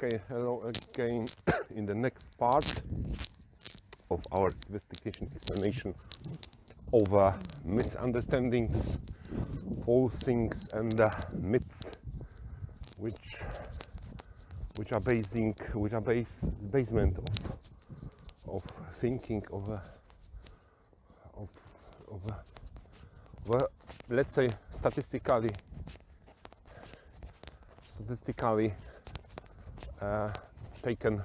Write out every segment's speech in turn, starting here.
Okay, hello again in the next part of our investigation explanation of misunderstandings, false things and myths which are basement of thinking of let's say statistically taken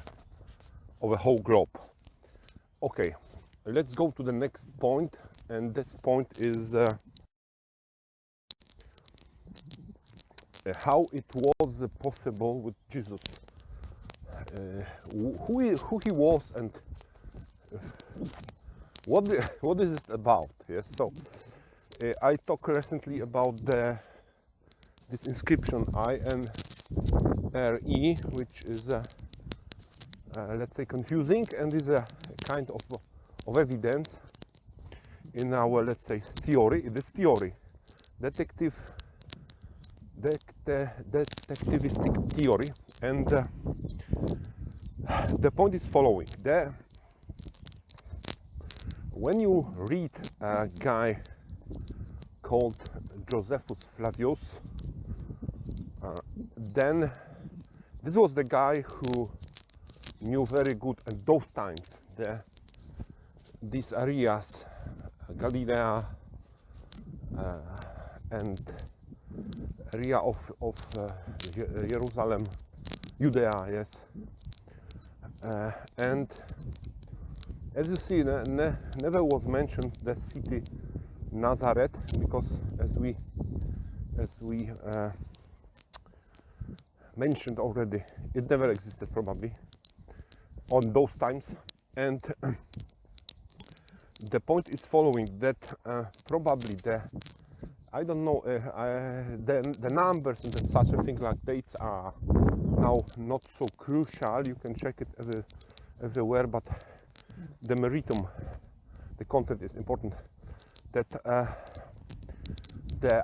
of a whole globe. Okay, let's go to the next point, and this point is how it was possible with Jesus, who he was, and what is it about? Yes, so I talked recently about this inscription INRE, which is let's say confusing and is a kind of evidence in our, let's say, theory. It is theory, detectivistic theory, and the point is following: when you read a guy called Josephus Flavius, then this was the guy who knew very good at those times these areas, Galilee and area of Jerusalem, Judea, yes. And as you see, never was mentioned the city Nazareth, because as we mentioned already, it never existed probably on those times. And the point is following, that probably I don't know, the numbers and such a thing like dates are now not so crucial. You can check it everywhere, but the meritum, the content is important. That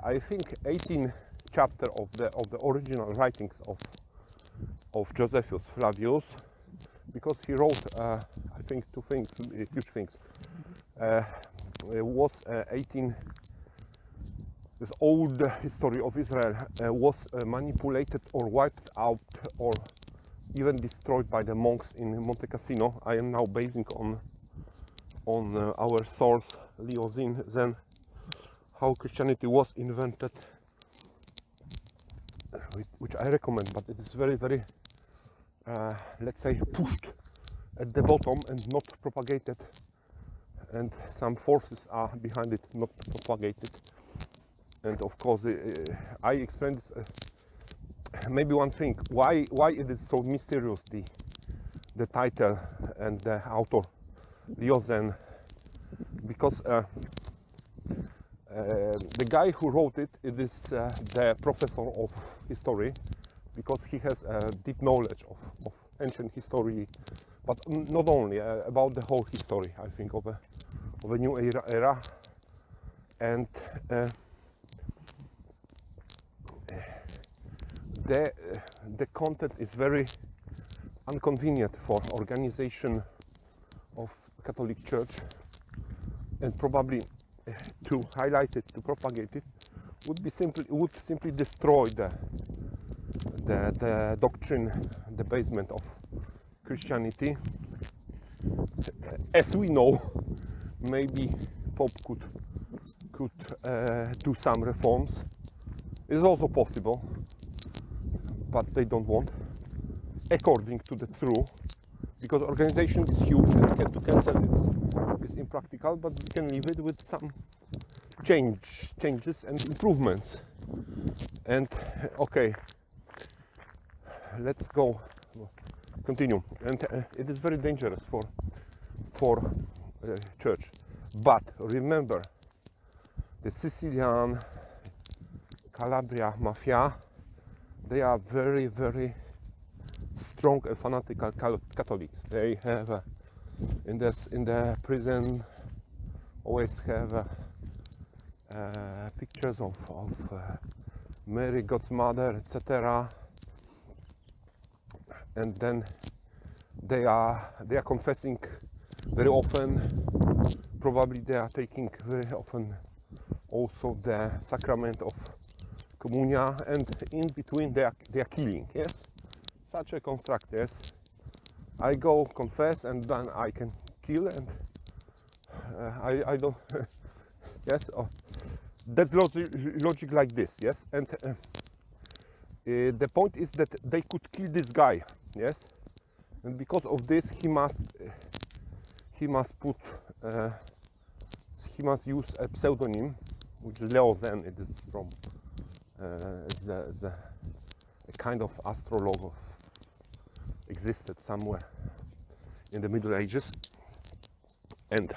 I think 18th chapter of the original writings of Josephus Flavius, because he wrote I think two things, huge things. It was 18. This old history of Israel was manipulated or wiped out or even destroyed by the monks in Monte Cassino. I am now basing on our source Leo Zen, how Christianity was invented, which I recommend, but it is very, very let's say pushed at the bottom and not propagated, and some forces are behind it, not propagated. And of course, I explained this, maybe one thing, why it is so mysterious, the title and the author, Leo Zen, because the guy who wrote it is the professor of history, because he has a deep knowledge of ancient history, but not only about the whole history, I think, of a new era. And the content is very inconvenient for organization of Catholic Church, and probably to highlight it, to propagate it, would simply destroy the doctrine, the basement of Christianity. As we know, maybe Pope could do some reforms. It's also possible, but they don't want, according to the truth, because organization is huge and to cancel is impractical, but we can leave it with some changes and improvements. And okay, let's continue. And it is very dangerous for church. But remember, the Sicilian, Calabria mafia, they are very, very strong and fanatical Catholics. They have in the prison always have pictures of Mary, God's mother, etc. and then they are confessing very often. Probably they are taking very often also the sacrament of communion, and in between they are killing. Yes, such a construct. Yes, I go confess and then I can kill, and I don't. Yes, that's logic like this. Yes, and the point is that they could kill this guy. Yes, and because of this he must use a pseudonym, which is Leozen. It is from a kind of astrologer existed somewhere in the Middle Ages, and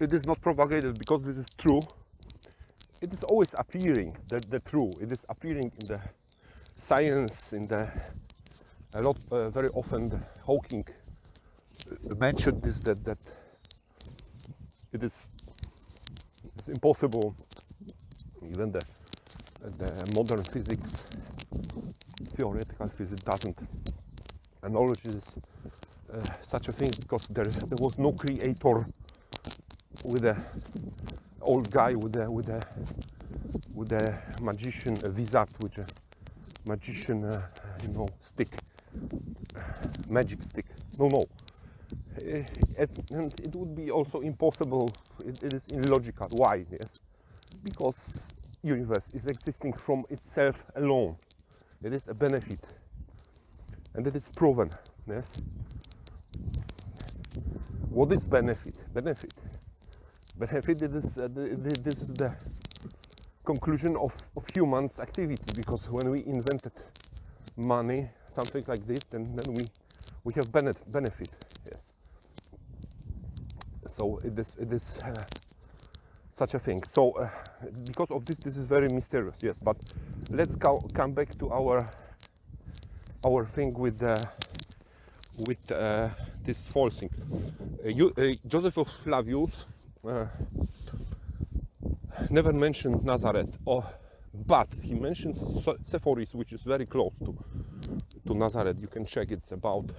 it is not propagated because this is true. It is always appearing that the true. It is appearing in the science, in the very often Hawking mentioned this that it's impossible. Even the modern physics, theoretical physics doesn't acknowledge this, such a thing, because there was no creator with a old guy with a magician, a wizard with a magician, stick, magic stick. No. And it would be also impossible. It is illogical. Why? Yes, because universe is existing from itself alone. It is a benefit, and it is proven. Yes. What is benefit? Benefit. It is this is the conclusion of humans' activity, because when we invented money, something like this, then we have benefit. Yes. So it is such a thing. So because of this is very mysterious. Yes, but let's come back to our thing with this false thing. Josephus Flavius never mentioned Nazareth, but he mentions Sepphoris, which is very close to Nazareth. You can check, it's about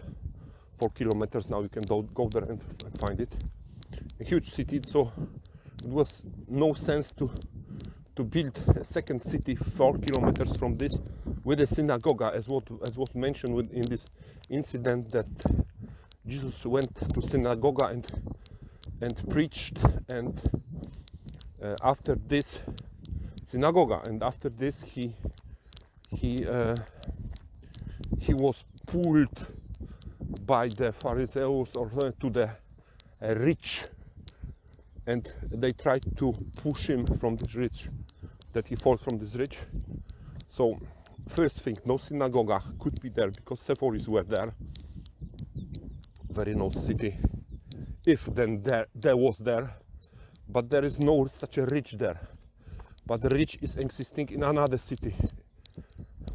4 kilometers now. You can go there and find it. A huge city, so it was no sense to build a second city 4 kilometers from this with a synagogue, as was mentioned in this incident, that Jesus went to synagogue and preached, and after this synagogue, and after this he was pulled by the Pharisees or to the rich, and they tried to push him from this rich, that he falls from this rich. So first thing, no synagogue could be there because Sepphoris were there, very nice city, if then there was there, but there is no such a rich there. But the rich is existing in another city,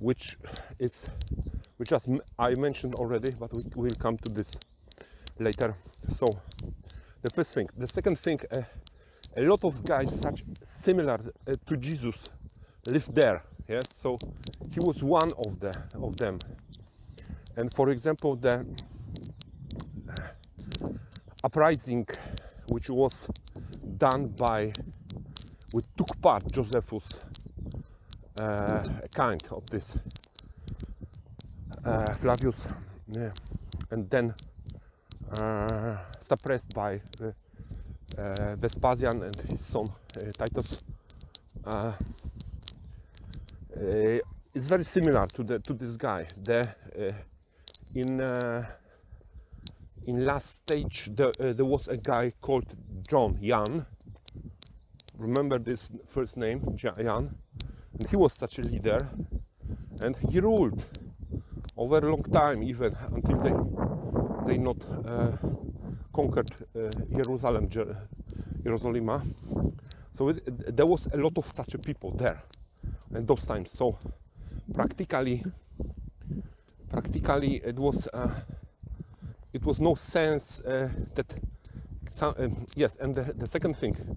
which as I mentioned already, but we will come to this later. So the first thing. The second thing, a lot of guys such similar to Jesus lived there. Yes, so he was one of them. And for example, the uprising which was done which took part Josephus, a kind of this Flavius, and then suppressed by Vespasian and his son Titus, is very similar to this guy. In last stage there was a guy called Jan. Remember this first name, Jan, and he was such a leader, and he ruled over a long time, even until they not conquered Jerusalem. So there was a lot of such a people there at those times. So practically it was no sense that yes. And the second thing,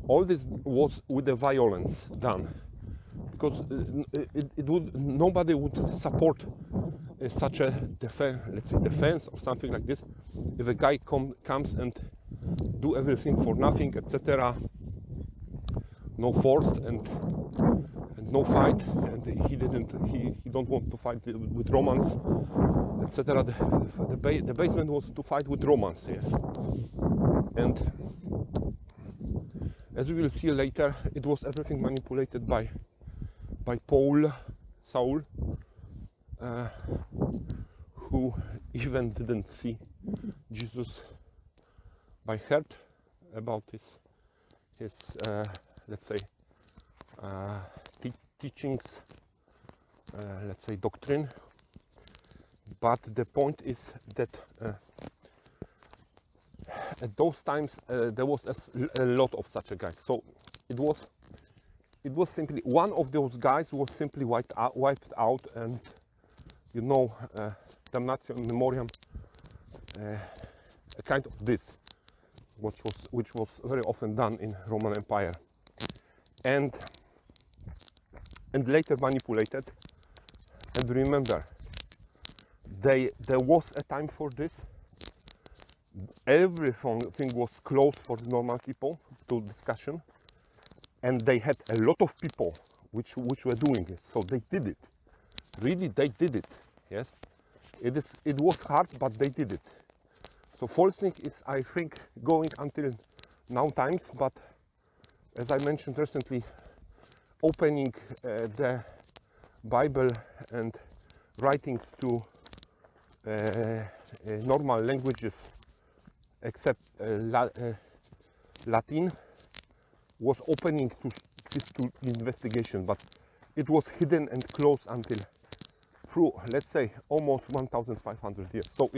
all this was with the violence done, because nobody would support such a let's say defense or something like this. If a guy comes and do everything for nothing, etc., no force and no fight, and he don't want to fight with Romans, etc. The basement was to fight with Romans, yes. And as we will see later, it was everything manipulated by Saul, who even didn't see Jesus, by heart about his let's say teachings, let's say doctrine. But the point is that at those times there was a lot of such a guys. So it was simply one of those guys was simply wiped out, and you know, damnatio in memoriam, a kind of this, which was very often done in Roman Empire, and later manipulated. And remember, there was a time for this. Everything was closed for the normal people to discussion, and they had a lot of people which were doing it. So they did it. Really, they did it. Yes, it was hard, but they did it. So falsing is, I think, going until now times. But as I mentioned recently, opening the Bible and writings to normal languages except Latin was opening to this to investigation, but it was hidden and closed until through, let's say, almost 1,500 years. So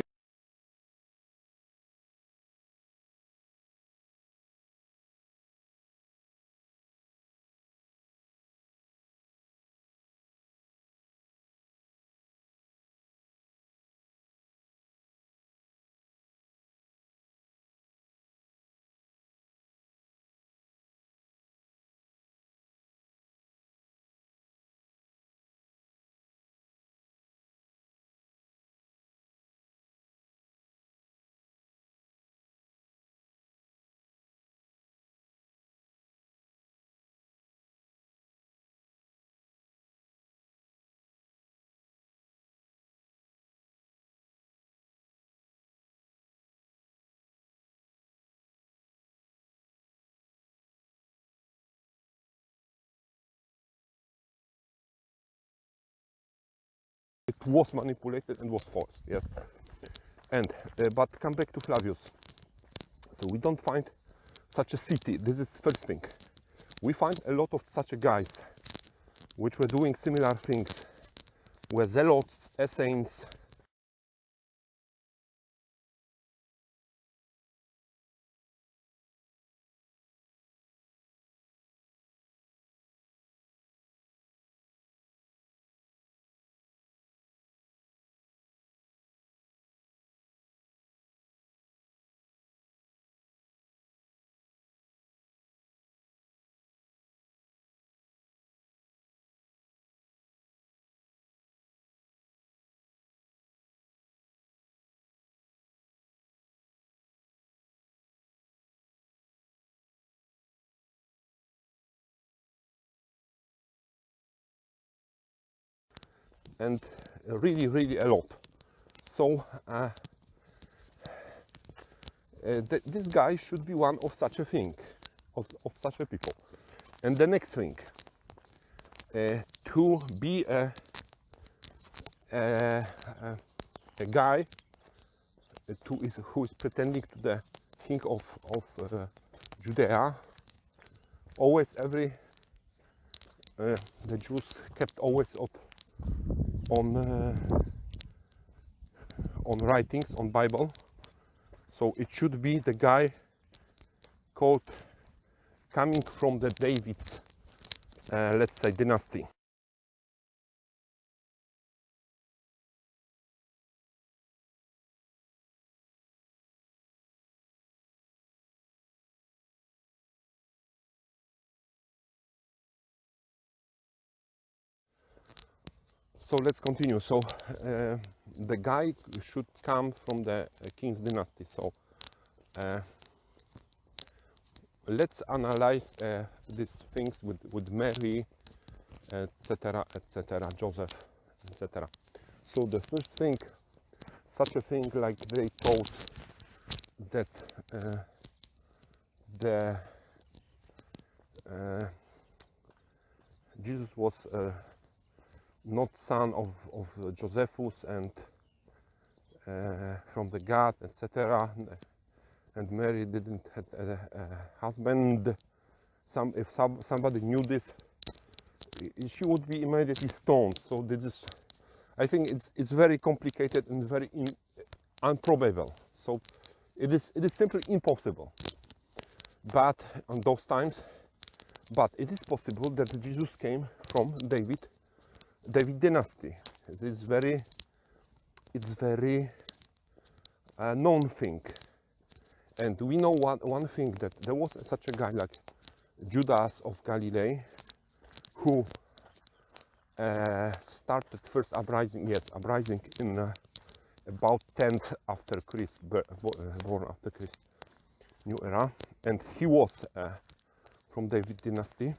it was manipulated and was forced, yes. And but come back to Flavius. So we don't find such a city. This is first thing. We find a lot of such a guys which were doing similar things, were zealots, Essenes, and really a lot. So this guy should be one of such a thing, of such a people. And the next thing, to be a guy who is pretending to the king of Judea. Always the Jews kept always on writings on Bible. So it should be the guy called coming from the David's let's say dynasty. So let's continue. So the guy should come from the king's dynasty. So let's analyze these things with Mary, etc., etc., Joseph, etc. So the first thing, such a thing like they thought that Jesus was not son of Josephus and from the God, etc. And Mary didn't have a husband. If somebody knew this, she would be immediately stoned. So this is, I think it's very complicated and very improbable. So it is simply impossible. But on those times, but it is possible that Jesus came from David dynasty. It's very known thing. And we know one thing, that there was such a guy like Judas of Galilee, who started first uprising in about 10th after Christ, born after Christ, new era, and he was from David dynasty.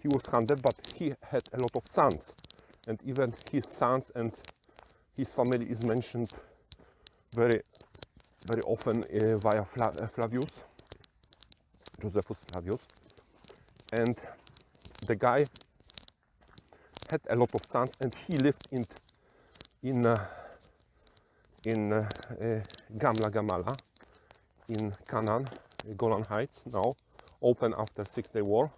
He was hunted, but he had a lot of sons, and even his sons and his family is mentioned very often via Flavius, Josephus Flavius, and the guy had a lot of sons, and he lived in Gamla in Canaan, Golan Heights, now open after 6-day war,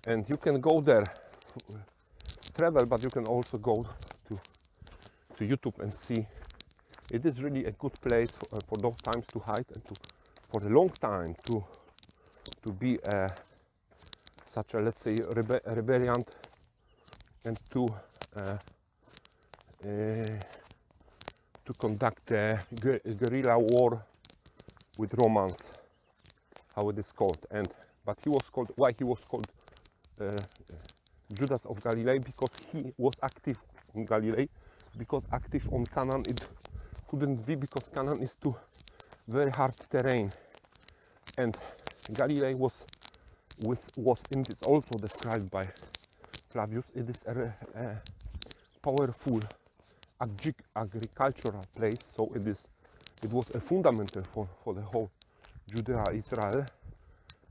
and you can go there, travel, but you can also go to YouTube and see. It is really a good place for those times to hide and for a long time to be such a, let's say, rebellion, and to conduct a guerrilla war with Romans, how it is called. But he was called, why he was called Judas of Galilee? Because he was active in Galilee, because active on Canaan it couldn't be, because Canaan is too very hard terrain, and Galilee was in this also described by Flavius. It is a powerful agricultural place, so it was a fundamental for the whole Judea, Israel,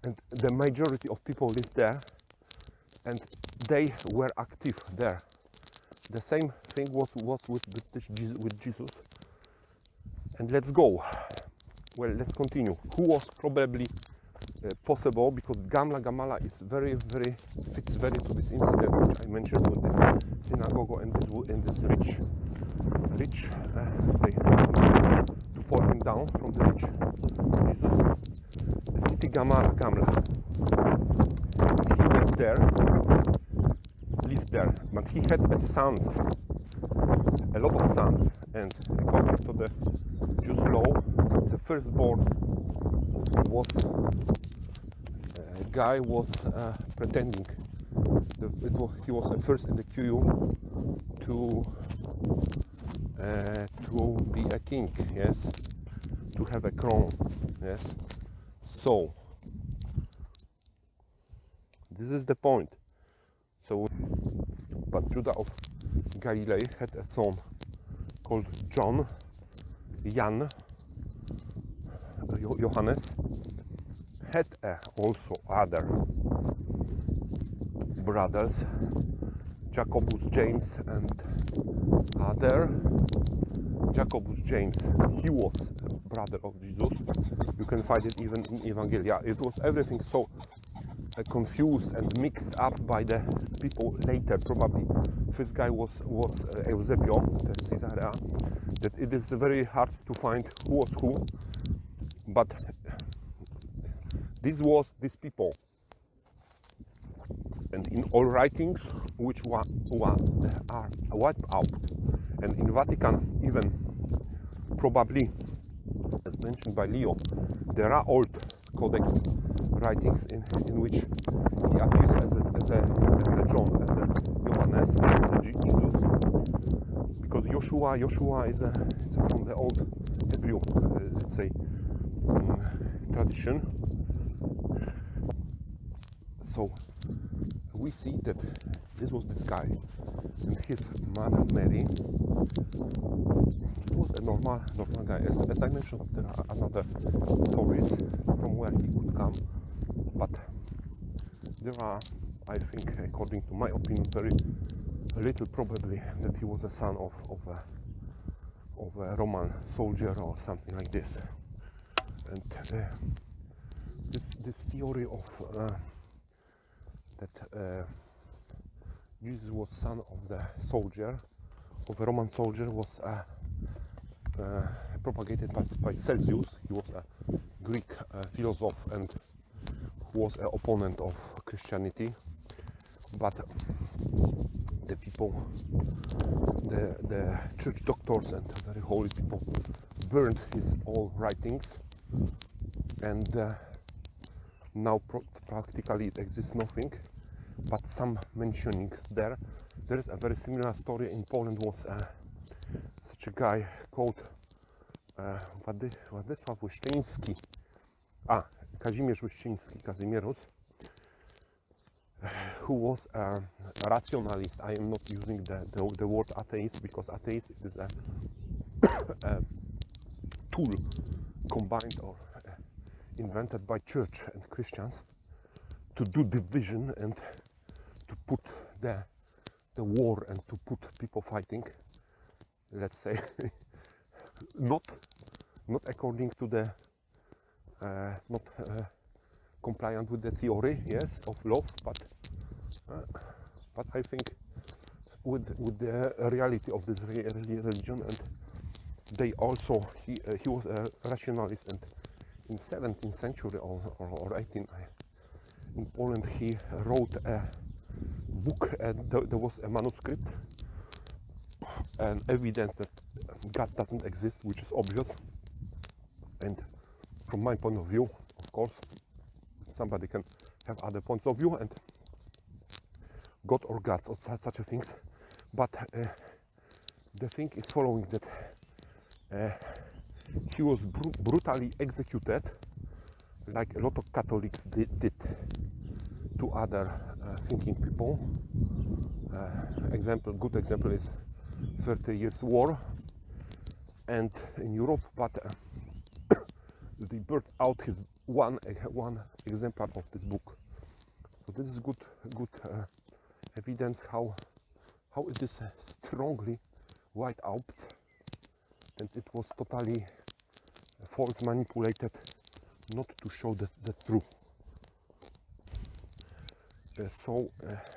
and the majority of people lived there, and they were active there. The same thing was with Jesus. And let's go. Well, let's continue. Who was probably possible, because Gamla is very fits very to this incident which I mentioned with this synagogue and this rich they to fall him down from the rich Jesus. The city Gamla. He was there, lived there, but he had sons, a lot of sons, and according to the Jewish law, the firstborn was guy was pretending he was the first in the queue to be a king, yes, to have a crown, yes. So this is the point. So, but Judah of Galilee had a son called Jan, Johannes, had also other brothers, Jacobus, James, and other. Jacobus James, he was a brother of Jesus. You can find it even in Evangelia. It was everything so confused and mixed up by the people later. Probably first guy was Eusebio, the Caesarea, that it is very hard to find who was who. But these people, and in all writings which are wiped out, and in Vatican even probably, as mentioned by Leo, there are old codex writings in which he appears as a John, as a Johannes, as a Jesus, Joshua is from the old Hebrew, let's say, tradition. So we see that this was this guy, and his mother Mary. He was a normal guy. As I mentioned, there are another stories from where he could come, but there are, I think, according to my opinion, very little probably that he was a son of a Roman soldier or something like this. And this theory of that Jesus was son of the soldier, of a Roman soldier, was propagated by Celsius. He was a Greek philosopher and who was an opponent of Christianity. But the people, the church doctors and the very holy people burned his all writings, and now practically it exists nothing but some mentioning there. There is a very similar story in Poland. Was such a guy called Władysław Łeszczyński, Kazimierz Łeszczyński, Kazimierz, who was a rationalist. I am not using the word atheist, because atheist is a tool combined or invented by church and Christians to do division and to put the war and to put people fighting, let's say. not according to the not compliant with the theory, yes, of love, but I think with the reality of this religion. And they also, he was a rationalist, and in 17th century or 18th, in Poland he wrote a book, and there was a manuscript and evidence that God doesn't exist, which is obvious. And from my point of view, of course, somebody can have other points of view, and God or gods or such a things, but the thing is following that he was brutally executed, like a lot of Catholics did to other thinking people. Good example is 30 Years War, and in Europe, but they burned out his one exemplar of this book. So this is good evidence how it is strongly wiped out, and it was totally false, manipulated, not to show the truth. So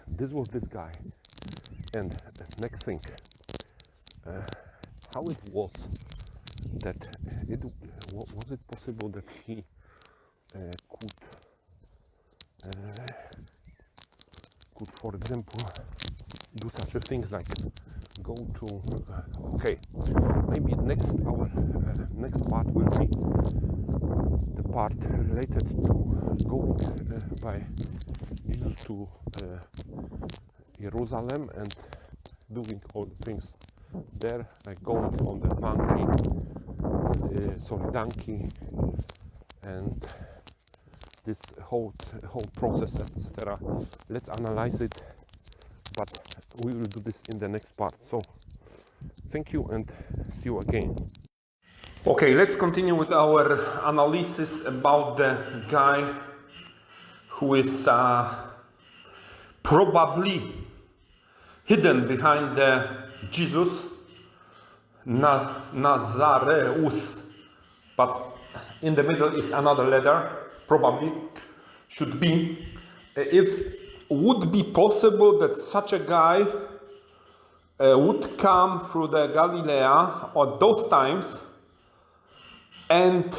this was this guy. And next thing, how it was that was it possible that he could, for example, do such a things like go to okay, maybe next part will be the part related to going by Jesus to Jerusalem and doing all the things there, like going on the donkey, and this whole process, etc. Let's analyze it, but we will do this in the next part. So thank you and see you again. Okay, let's continue with our analysis about the guy who is probably hidden behind the Jesus Nazareus, but in the middle is another letter, probably should be. If would be possible that such a guy would come through the Galilee or those times, and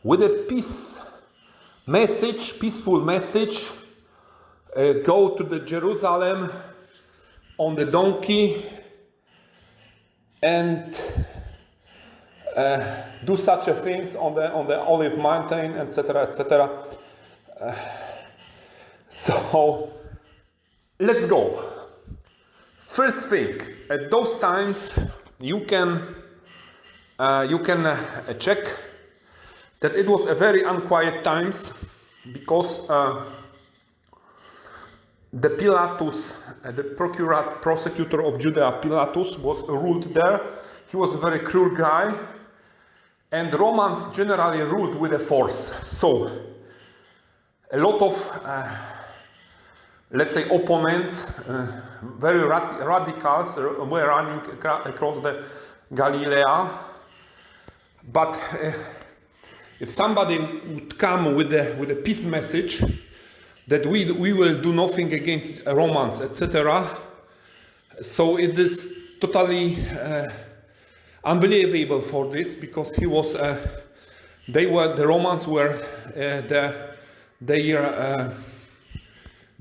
with a peaceful message, go to the Jerusalem on the donkey and do such a things on the Olive Mountain, etc., etc. So let's go. First thing, at those times you can check that it was a very unquiet times, because the Pilatus, the prosecutor of Judea, Pilatus, was ruled there. He was a very cruel guy, and Romans generally ruled with a force. So a lot of let's say opponents, very radicals, were running across the Galilee. But if somebody would come with a peace message that we will do nothing against Romans, etc., so it is totally unbelievable for this, because he was the Romans were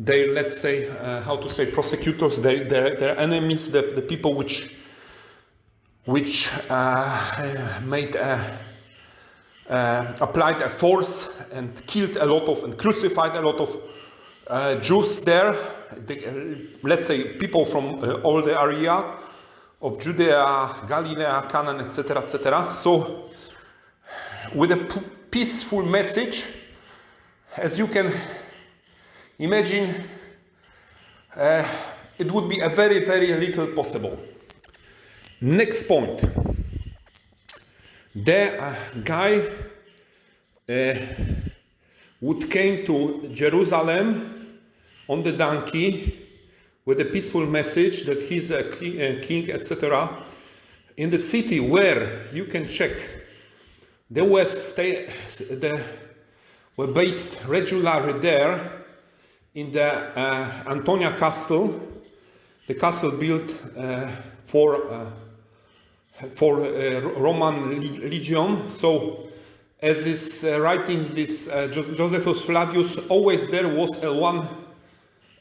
their let's say how to say prosecutors, their enemies, the people which made applied a force and killed a lot of and crucified a lot of Jews there. Let's say people from all the area of Judea, Galilee, Canaan, etc., etc. So with a peaceful message, as you can imagine, it would be a very, very little possible. Next point. The guy would came to Jerusalem on the donkey with a peaceful message that he's a king, etc. In the city where you can check, they were based regularly there in the Antonia Castle, the castle built for Roman legion. So, as is writing this Josephus Flavius, always there was one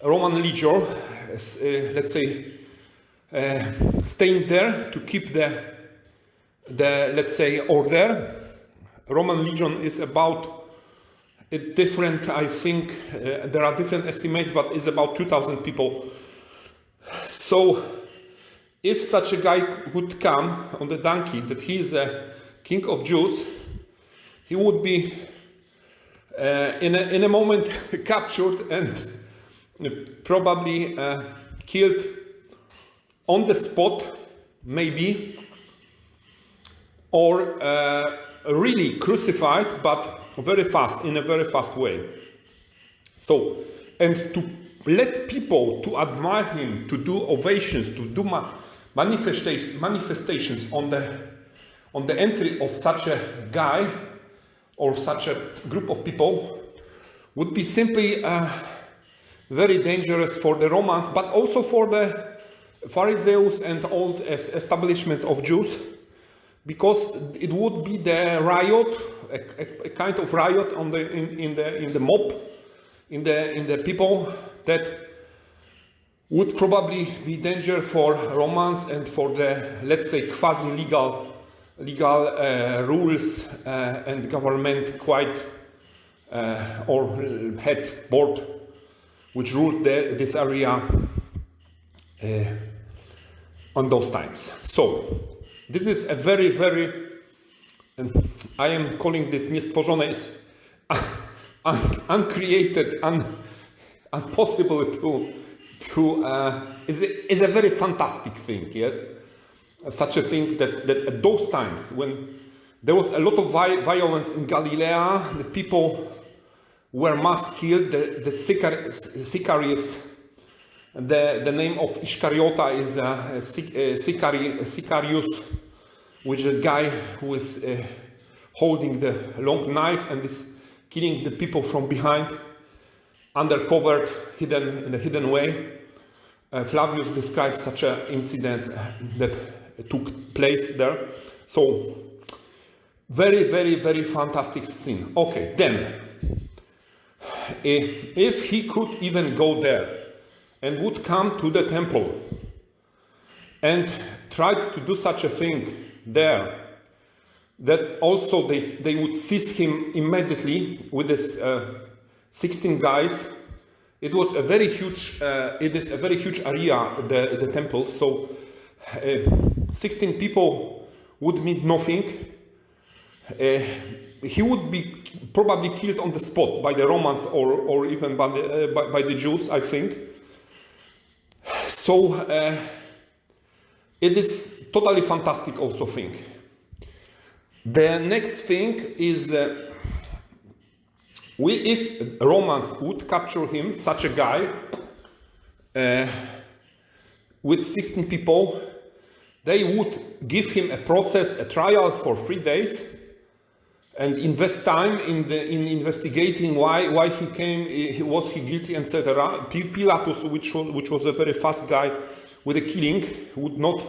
Roman legion, let's say, staying there to keep the let's say order. Roman legion is about different, I think, there are different estimates, but it's about 2,000 people. So, if such a guy would come on the donkey, that he is a king of Jews, he would be in a moment captured and probably killed on the spot, maybe, or really crucified, but very fast, in a very fast way. So, and to let people to admire him, to do ovations, to do manifestations on the entry of such a guy or such a group of people would be simply very dangerous for the Romans, but also for the Pharisees and all establishment of Jews, because it would be the riot, a kind of riot on in the mob, in the people, that would probably be danger for Romans and for the, let's say, quasi-legal rules and government quite or head board which ruled this area on those times. So this is a very, very, I am calling this niestworzone, is uncreated, impossible is a very fantastic thing, yes? Such a thing that at those times, when there was a lot of violence in Galilee, the people were mass killed, the Sicarius, the name of Iscariota is Sicarius, which is a guy who is holding the long knife and is killing the people from behind, undercover, hidden in a hidden way. Flavius described such an incident that took place there. So, very, very, very fantastic scene. Okay, then, if he could even go there and would come to the temple and try to do such a thing there, that also they would seize him immediately with this 16 guys. It was a very huge, it is a very huge area, the temple. So 16 people would mean nothing. He would be probably killed on the spot by the Romans or even by the Jews, I think. So it is totally fantastic also thing. The next thing is if Romans would capture him, such a guy, with 16 people, they would give him a process, a trial for 3 days, and invest time in investigating why he came, was he guilty, etc. Pilatus, which was a very fast guy with a killing, would not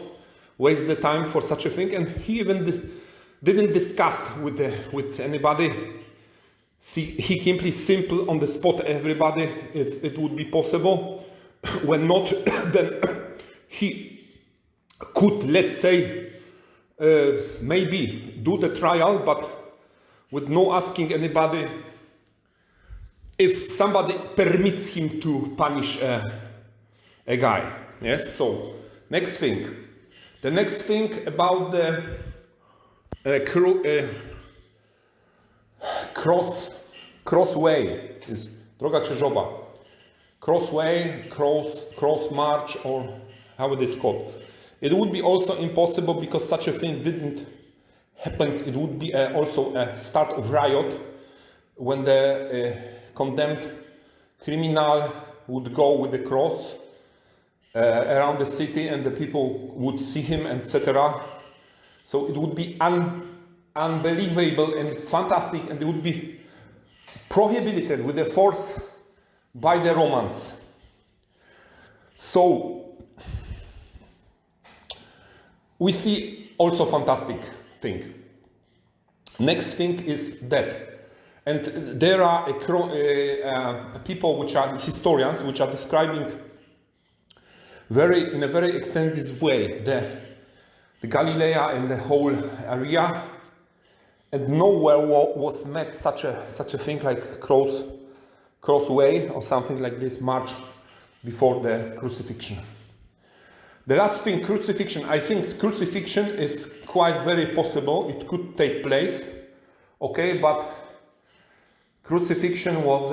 waste the time for such a thing, and he even didn't discuss with anybody. He simply simple on the spot everybody if it would be possible. When not, then he could, let's say, maybe do the trial, but with no asking anybody if somebody permits him to punish a guy. Yes. So next thing, the next thing about the crossway is droga krzyżowa. Crossway, cross march, or how it is called. It would be also impossible because such a thing didn't happen. It would be also a start of riot when the condemned criminal would go with the cross around the city and the people would see him, etc. So it would be unbelievable and fantastic, and it would be prohibited with the force by the Romans. So we see also fantastic thing. Next thing is that, and there are people which are historians which are describing in a very extensive way the Galilee and the whole area, and nowhere was met such a thing like crossway or something like this, march before the crucifixion. The last thing, crucifixion. I think crucifixion is quite very possible. It could take place, okay, but crucifixion was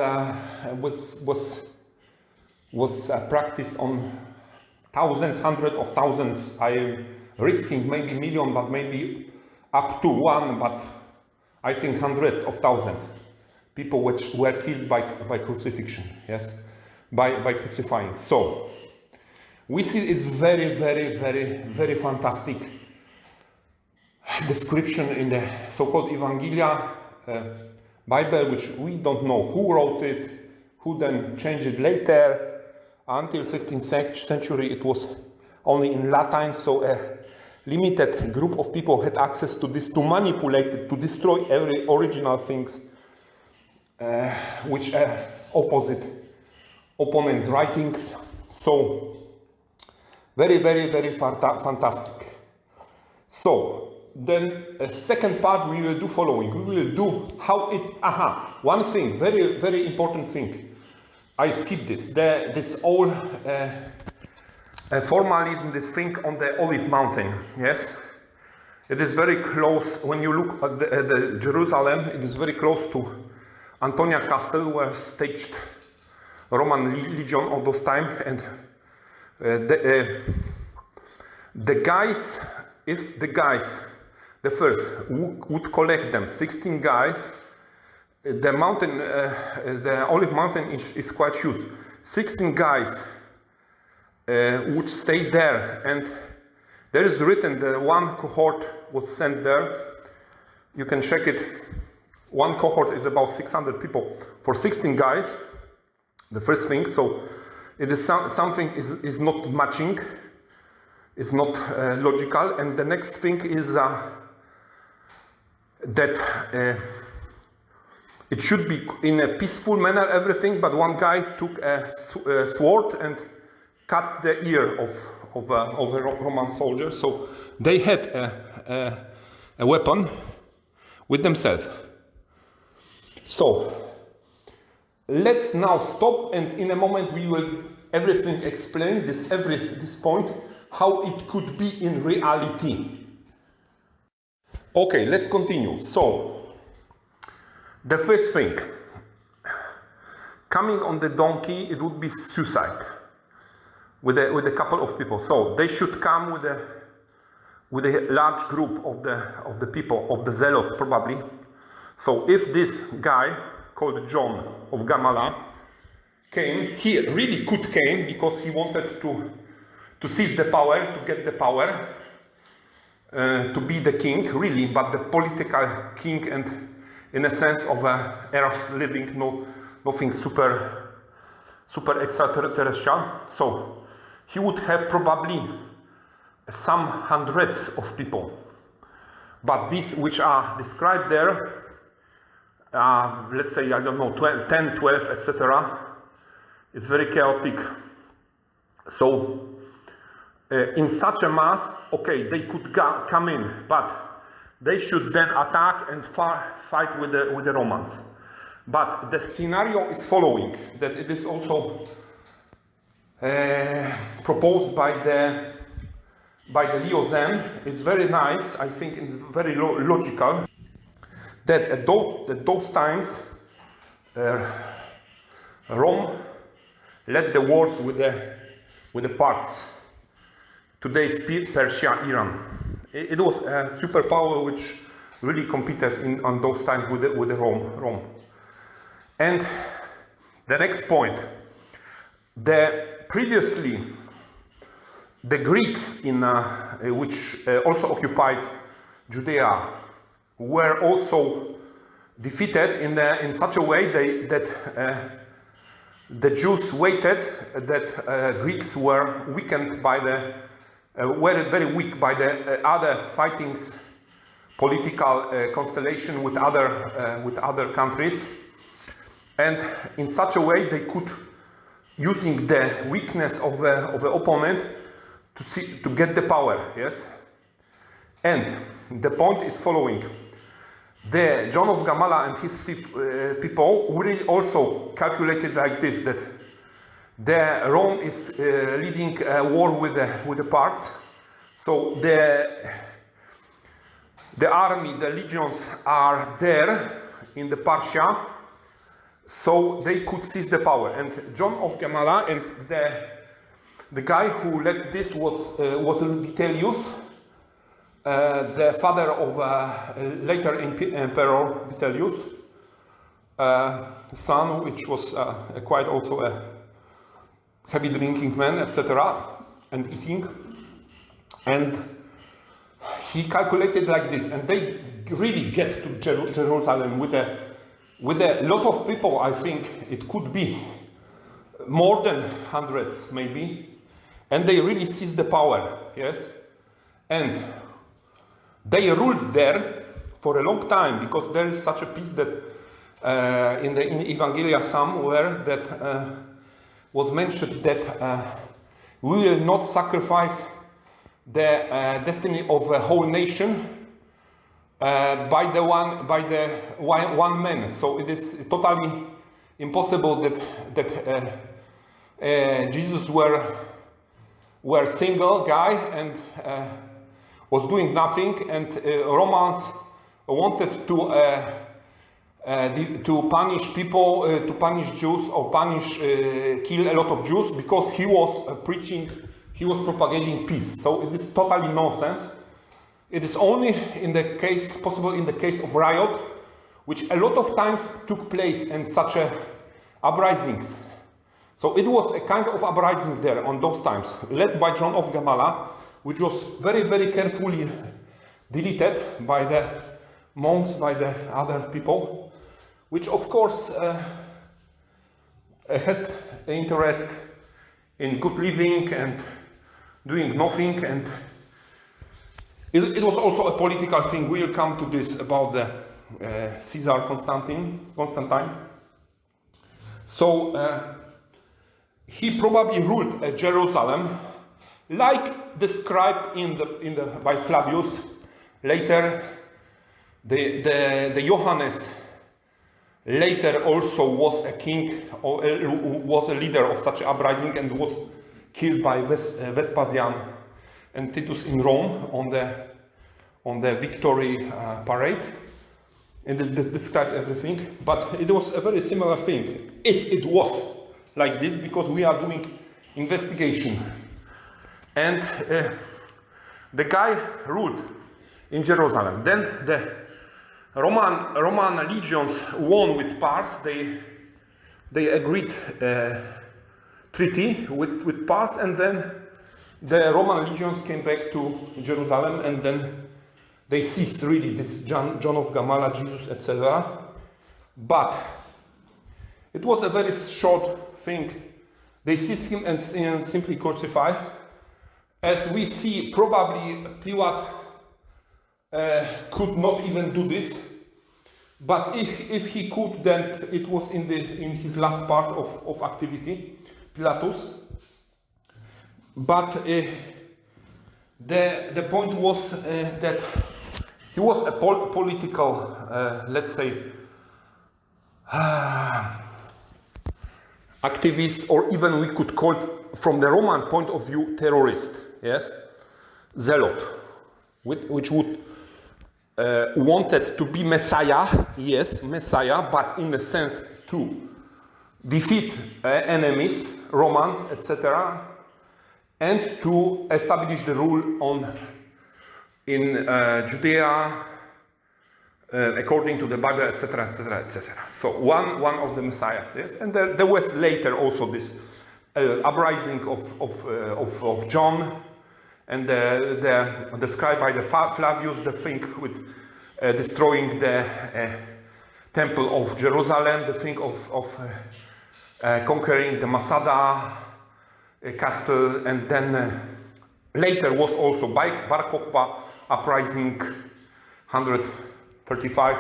practiced on thousands, hundreds of thousands. I am risking maybe million, but maybe up to one, but I think hundreds of thousands people which were killed by crucifixion, yes, by crucifying. So we see it's very, very, very, very fantastic description in the so-called Evangelia Bible, which we don't know who wrote it, who then changed it later. Until 15th century it was only in Latin, so a limited group of people had access to this, to manipulate it, to destroy every original things which opponents' writings. So very, very, very fantastic. So then a second part we will do following. We will do how it, one thing, very, very important thing. I skipped this. This all formalism, this thing on the Olive Mountain, yes? It is very close, when you look at the Jerusalem, it is very close to Antonia Castle, where staged Roman legion all those time, and the guys, if the guys, the first, would collect them, 16 guys, the mountain, the Olive Mountain is quite huge. 16 guys would stay there, and there is written that one cohort was sent there. You can check it. One cohort is about 600 people for 16 guys. The first thing, so it is something is not matching, is not logical, and the next thing is that it should be in a peaceful manner, everything, but one guy took a sword and cut the ear of a Roman soldier. So they had a weapon with themselves. So let's now stop, and in a moment we will everything explain this point how it could be in reality. Okay, let's continue. So, the first thing, coming on the donkey, it would be suicide with a couple of people. So they should come with a large group of the people, of the zealots probably. So if this guy called John of Gamala came, he really could came because he wanted to seize the power, to get the power, to be the king, really, but the political king, and in a sense of earth living, nothing super extraterrestrial. So he would have probably some hundreds of people, but these which are described there, let's say, I don't know, 10, 12, etc. It's very chaotic. So in such a mass, okay, they could come in, but they should then attack and fight with the Romans. But the scenario is following, that it is also proposed by the Leo Zen. It's very nice, I think it's very logical, that at those times Rome led the wars with the Parts. Today's Persia, Iran. It was a superpower which really competed on those times with the Rome. And the next point, previously the Greeks which also occupied Judea were also defeated in such a way that the Jews waited that Greeks were weakened by very weak by the other fightings, political constellation with other countries, and in such a way they could, using the weakness of the opponent, to get the power. Yes, and the point is following. The John of Gamala and his people really also calculated like this, that the Rome is leading a war with the Parts, so the army, the legions are there in the Persia, so they could seize the power. And John of Gamala and the guy who led this was Vitellius, the father of later Emperor Vitellius, son, which was quite also a heavy drinking man, etc., and eating. And he calculated like this, and they really get to Jerusalem with a lot of people. I think it could be more than hundreds, maybe, and they really seized the power. Yes, and they ruled there for a long time, because there is such a piece that in the Evangelia somewhere that was mentioned that we will not sacrifice the destiny of a whole nation by the one man. So it is totally impossible that Jesus were single guy and was doing nothing, and Romans wanted to punish people, to punish Jews, or kill a lot of Jews, because he was preaching, he was propagating peace. So it is totally nonsense. It is only possible in the case of riot, which a lot of times took place in such uprisings. So it was a kind of uprising there on those times, led by John of Gamala, which was very, very carefully deleted by the monks, by the other people, which of course had interest in good living and doing nothing, and it was also a political thing. We will come to this about the Caesar Constantine. So he probably ruled Jerusalem, like described by Flavius. Later, the Johannes later also was a king, or was a leader of such uprising, and was killed by Vespasian and Titus in Rome on the victory parade, and this described everything. But it was a very similar thing. If it was like this, because we are doing investigation, and the guy ruled in Jerusalem. Then the Roman legions won with Pars. They agreed treaty with Pars, and then the Roman legions came back to Jerusalem, and then they seized really this John of Gamala, Jesus, etc. But it was a very short thing. They seized him and simply crucified. As we see, probably Pilate could not even do this. But if he could, then it was in his last part of activity, Pilatus. But the point was that he was a political, let's say, activist, or even we could call it, from the Roman point of view, terrorist. Yes, zealot, which would wanted to be Messiah, yes, Messiah, but in the sense to defeat enemies, Romans, etc., and to establish the rule in Judea according to the Bible, etc., etc., etc. So one of the messiahs, yes, and there was later also this uprising of John, and described by the Flavius, the thing with destroying the temple of Jerusalem, the thing of conquering the Masada castle, and then later was also Bar Kokhba uprising 135.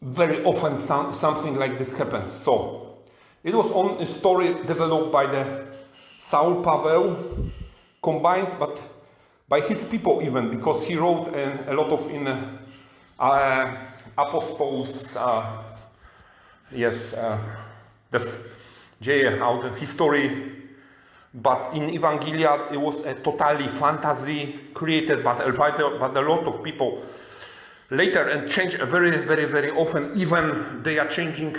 Very often something like this happened. So it was on a story developed by the Saul Pavel, combined but by his people even, because he wrote a lot of in Apostles, the history, but in Evangelia it was a totally fantasy created by a lot of people later, and changed very, very, very often. Even they are changing,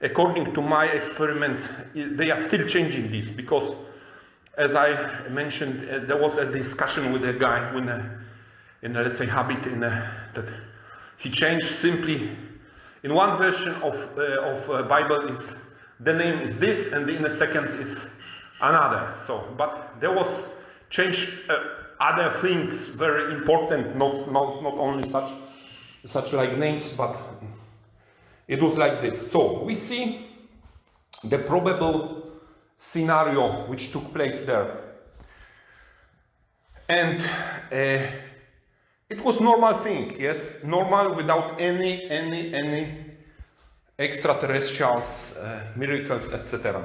according to my experiments, they are still changing this, because as I mentioned, there was a discussion with a guy in a let's say habit that he changed simply in one version of Bible is the name is this, and in a second is another. So, but there was change other things very important, not only such like names, but it was like this. So we see the probable scenario which took place there, and it was normal thing, yes, normal, without any extraterrestrials, miracles, etc.